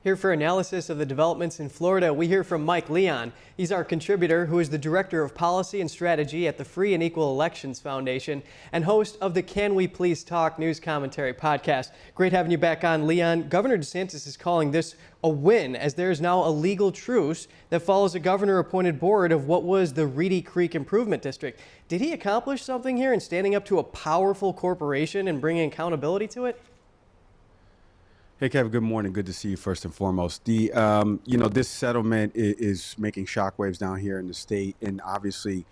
Here for analysis of the developments in Florida, we hear from Mike Leon. He's our contributor who is the Director of Policy and Strategy at the Free and Equal Elections Foundation and host of the Can We Please Talk news commentary podcast. Great having you back on, Leon. Governor DeSantis is calling this a win as there is now a legal truce that follows a governor-appointed board of what was the Reedy Creek Improvement District. Did he accomplish something here in standing up to a powerful corporation and bringing accountability to it? Hey, Kevin, good morning. Good to see you first and foremost. This settlement is making shockwaves down here in the state. And obviously,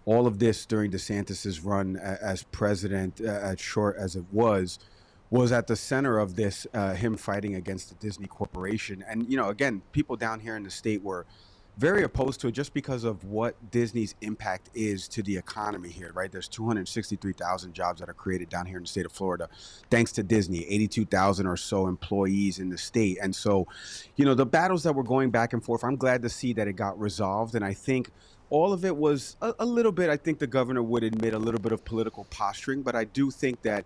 all of this during DeSantis's run as president, as short as it was at the center of this, him fighting against the Disney Corporation. And, again, people down here in the state were very opposed to it just because of what Disney's impact is to the economy here, right? There's 263,000 jobs that are created down here in the state of Florida, thanks to Disney, 82,000 or so employees in the state. And so, the battles that were going back and forth, I'm glad to see that it got resolved. And I think all of it was a little bit, I think the governor would admit, a little bit of political posturing, but I do think that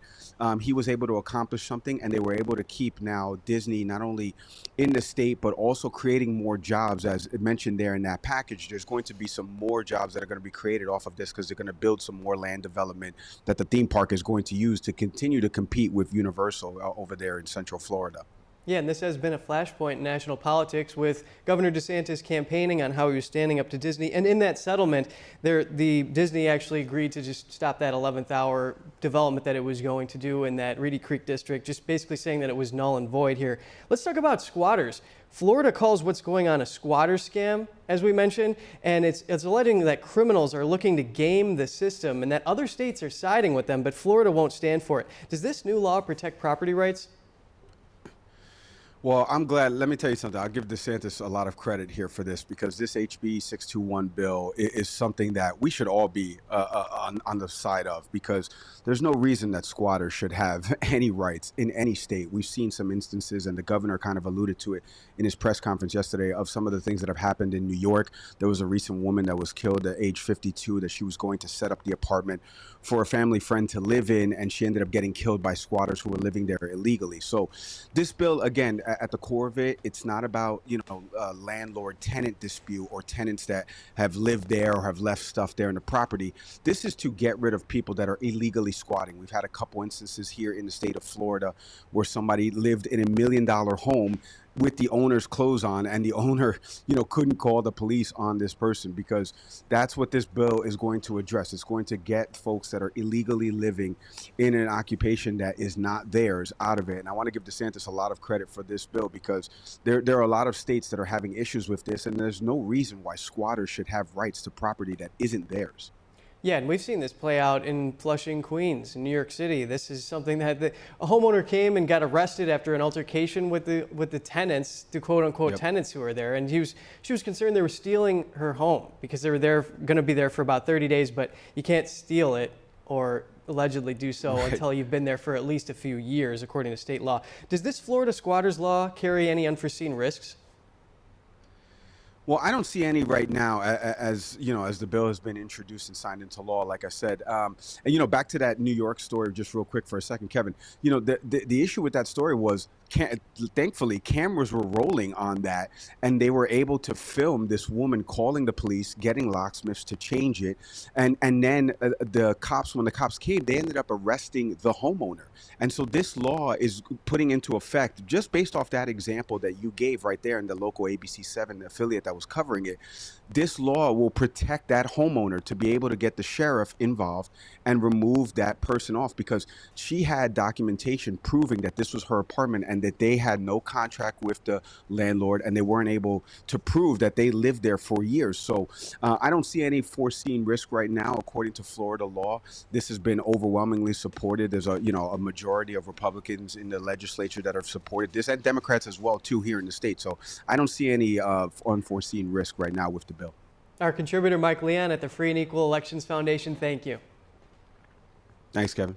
he was able to accomplish something, and they were able to keep now Disney not only in the state, but also creating more jobs. As mentioned there in that package, there's going to be some more jobs that are going to be created off of this because they're going to build some more land development that the theme park is going to use to continue to compete with Universal over there in Central Florida. Yeah, and this has been a flashpoint in national politics with Governor DeSantis campaigning on how he was standing up to Disney. And in that settlement, the Disney actually agreed to just stop that 11th hour development that it was going to do in that Reedy Creek district, just basically saying that it was null and void here. Let's talk about squatters. Florida calls what's going on a squatter scam, as we mentioned, and it's alleging that criminals are looking to game the system and that other states are siding with them, but Florida won't stand for it. Does this new law protect property rights? Well, I'm glad. Let me tell you something. I'll give DeSantis a lot of credit here for this because this HB 621 bill is something that we should all be on the side of, because there's no reason that squatters should have any rights in any state. We've seen some instances, and the governor kind of alluded to it in his press conference yesterday, of some of the things that have happened in New York. There was a recent woman that was killed at age 52 that she was going to set up the apartment for a family friend to live in, and she ended up getting killed by squatters who were living there illegally. So this bill, again, at the core of it, it's not about, landlord-tenant dispute or tenants that have lived there or have left stuff there in the property. This is to get rid of people that are illegally squatting. We've had a couple instances here in the state of Florida where somebody lived in $1 million home with the owner's clothes on, and the owner, couldn't call the police on this person, because that's what this bill is going to address. It's going to get folks that are illegally living in an occupation that is not theirs out of it. And I want to give DeSantis a lot of credit for this bill, because there are a lot of states that are having issues with this, and there's no reason why squatters should have rights to property that isn't theirs. Yeah, and we've seen this play out in Flushing, Queens, in New York City. This is something that a homeowner came and got arrested after an altercation with the tenants, the quote-unquote tenants who were there, and she was concerned they were stealing her home because they were going to be there for about 30 days, but you can't steal it or allegedly do so until you've been there for at least a few years, according to state law. Does this Florida squatters law carry any unforeseen risks? Well, I don't see any right now, as the bill has been introduced and signed into law, like I said. And back to that New York story, just real quick for a second, Kevin. The issue with that story was, thankfully, cameras were rolling on that, and they were able to film this woman calling the police, getting locksmiths to change it, and then when the cops came, they ended up arresting the homeowner. And so this law is putting into effect, just based off that example that you gave right there in the local ABC7 affiliate that was covering it. This law will protect that homeowner to be able to get the sheriff involved and remove that person off, because she had documentation proving that this was her apartment and that they had no contract with the landlord, and they weren't able to prove that they lived there for years. So I don't see any foreseen risk right now. According to Florida law, this has been overwhelmingly supported. There's a majority of Republicans in the legislature that have supported this, and Democrats as well too here in the state. So I don't see any unforeseen risk right now with the bill. Our contributor Mike Leon at the Free and Equal Elections Foundation, thank you. Thanks, Kevin.